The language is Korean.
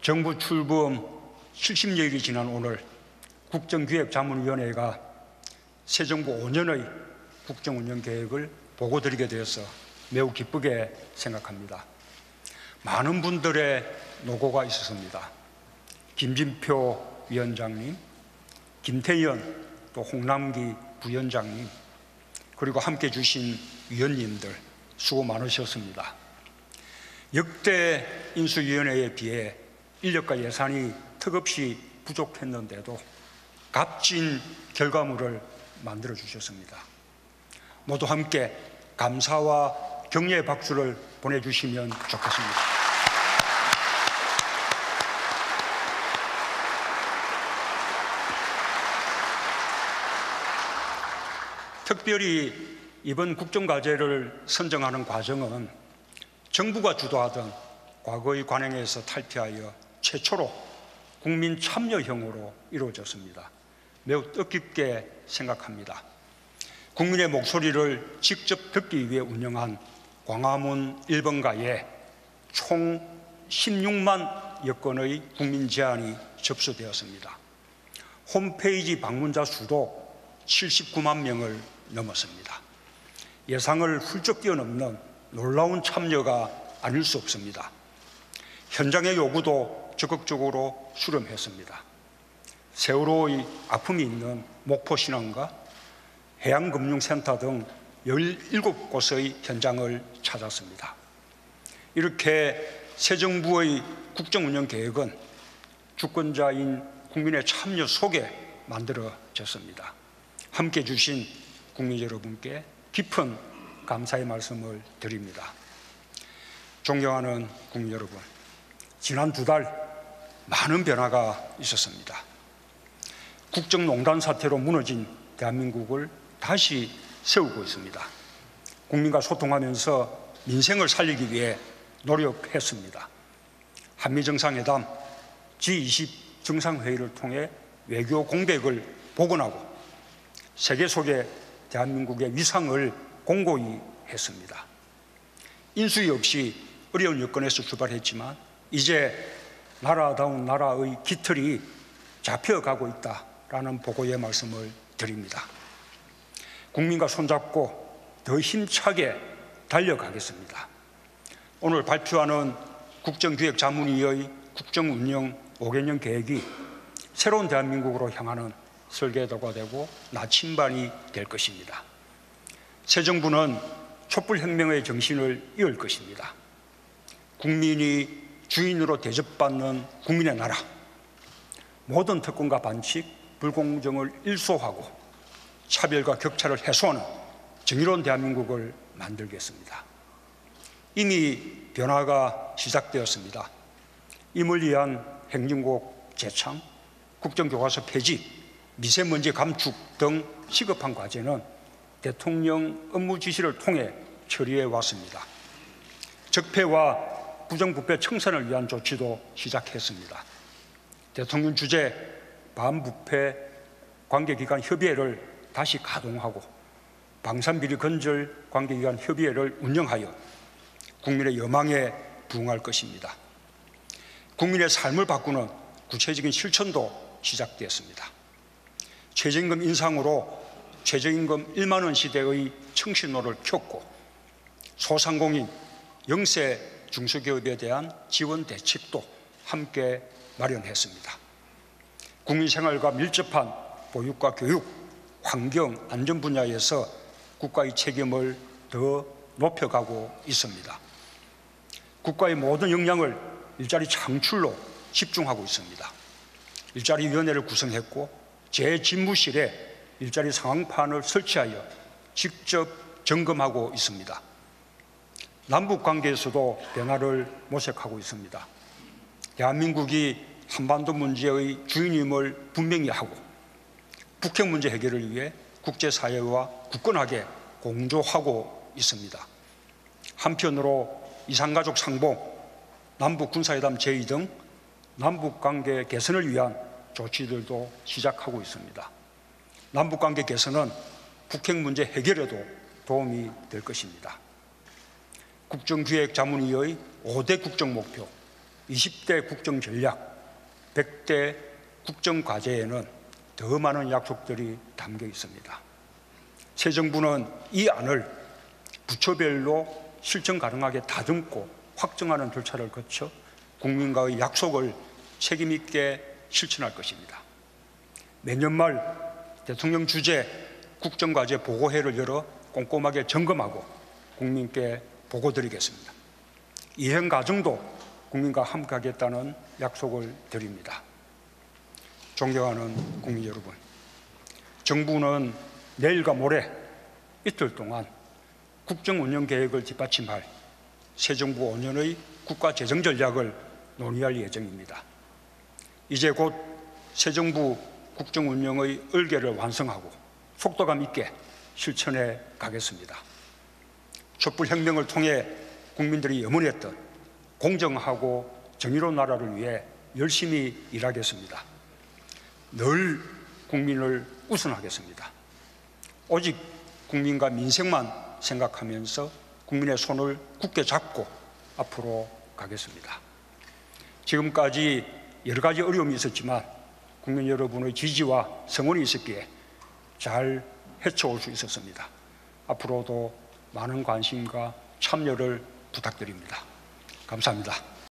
정부 출범 70여일이 지난 오늘 국정기획자문위원회가 새 정부 5년의 국정운영 계획을 보고드리게 되어서 매우 기쁘게 생각합니다. 많은 분들의 노고가 있었습니다. 김진표 위원장님, 김태현 또 홍남기 부위원장님, 그리고 함께 주신 위원님들 수고 많으셨습니다. 역대 인수위원회에 비해 인력과 예산이 턱없이 부족했는데도 값진 결과물을 만들어 주셨습니다. 모두 함께 감사와 격려의 박수를 보내주시면 좋겠습니다. 특별히 이번 국정과제를 선정하는 과정은 정부가 주도하던 과거의 관행에서 탈피하여 최초로 국민 참여형으로 이루어졌습니다. 매우 뜻깊게 생각합니다. 국민의 목소리를 직접 듣기 위해 운영한 광화문 1번가에 총 16만 여건의 국민 제안이 접수되었습니다. 홈페이지 방문자 수도 79만 명을 넘었습니다. 예상을 훌쩍 뛰어넘는 놀라운 참여가 아닐 수 없습니다. 현장의 요구도 적극적으로 수렴했습니다. 세월호의 아픔이 있는 목포신항과 해양금융센터 등 17곳의 현장을 찾았습니다. 이렇게 새 정부의 국정운영 계획은 주권자인 국민의 참여 속에 만들어졌습니다. 함께 해주신 국민 여러분께 깊은 감사의 말씀을 드립니다. 존경하는 국민 여러분, 지난 2달 많은 변화가 있었습니다. 국정농단 사태로 무너진 대한민국을 다시 세우고 있습니다. 국민과 소통하면서 민생을 살리기 위해 노력했습니다. 한미정상회담, G20 정상회의를 통해 외교 공백을 복원하고 세계 속에 대한민국의 위상을 공고히 했습니다. 인수위 없이 어려운 여건에서 출발했지만 이제 나라다운 나라의 깃털이 잡혀가고 있다라는 보고의 말씀을 드립니다. 국민과 손잡고 더 힘차게 달려가겠습니다. 오늘 발표하는 국정기획자문위의 국정운영 5개년 계획이 새로운 대한민국으로 향하는 설계도가 되고 나침반이 될 것입니다. 새 정부는 촛불혁명의 정신을 이을 것입니다. 국민이 주인으로 대접받는 국민의 나라, 모든 특권과 반칙, 불공정을 일소하고 차별과 격차를 해소하는 정의로운 대한민국을 만들겠습니다. 이미 변화가 시작되었습니다. 임을 위한 행정국 재창, 국정교과서 폐지, 미세먼지 감축 등 시급한 과제는 대통령 업무 지시를 통해 처리해 왔습니다. 적폐와 부정부패 청산을 위한 조치도 시작했습니다. 대통령 주재 반부패 관계기관 협의회를 다시 가동하고 방산비리 건절 관계기관 협의회를 운영하여 국민의 여망에 부응할 것입니다. 국민의 삶을 바꾸는 구체적인 실천도 시작되었습니다. 최저임금 인상으로 최저임금 1만 원 시대의 청신호를 켰고 소상공인, 영세 중소기업에 대한 지원 대책도 함께 마련했습니다. 국민 생활과 밀접한 보육과 교육, 환경, 안전 분야에서 국가의 책임을 더 높여가고 있습니다. 국가의 모든 역량을 일자리 창출로 집중하고 있습니다. 일자리위원회를 구성했고 제 집무실에 일자리 상황판을 설치하여 직접 점검하고 있습니다. 남북관계에서도 변화를 모색하고 있습니다. 대한민국이 한반도 문제의 주인임을 분명히 하고 북핵 문제 해결을 위해 국제사회와 굳건하게 공조하고 있습니다. 한편으로 이산가족 상봉, 남북군사회담 제의 등 남북관계 개선을 위한 조치들도 시작하고 있습니다. 남북관계 개선은 북핵 문제 해결에도 도움이 될 것입니다. 국정기획자문위의 5대 국정목표, 20대 국정전략, 100대 국정과제에는 더 많은 약속들이 담겨 있습니다. 새 정부는 이 안을 부처별로 실천 가능하게 다듬고 확정하는 절차를 거쳐 국민과의 약속을 책임 있게 실천할 것입니다. 내년 말 대통령 주재 국정과제 보고회를 열어 꼼꼼하게 점검하고 국민께 보고드리겠습니다. 이행 과정도 국민과 함께 하겠다는 약속을 드립니다. 존경하는 국민 여러분, 정부는 내일과 모레 이틀 동안 국정 운영 계획을 뒷받침할 새 정부 5년의 국가 재정 전략을 논의할 예정입니다. 이제 곧 새 정부 국정 운영의 을개를 완성하고 속도감 있게 실천해 가겠습니다. 촛불혁명을 통해 국민들이 염원했던 공정하고 정의로운 나라를 위해 열심히 일하겠습니다. 늘 국민을 우선하겠습니다. 오직 국민과 민생만 생각하면서 국민의 손을 굳게 잡고 앞으로 가겠습니다. 지금까지 여러 가지 어려움이 있었지만 국민 여러분의 지지와 성원이 있었기에 잘 헤쳐올 수 있었습니다. 앞으로도 많은 관심과 참여를 부탁드립니다. 감사합니다.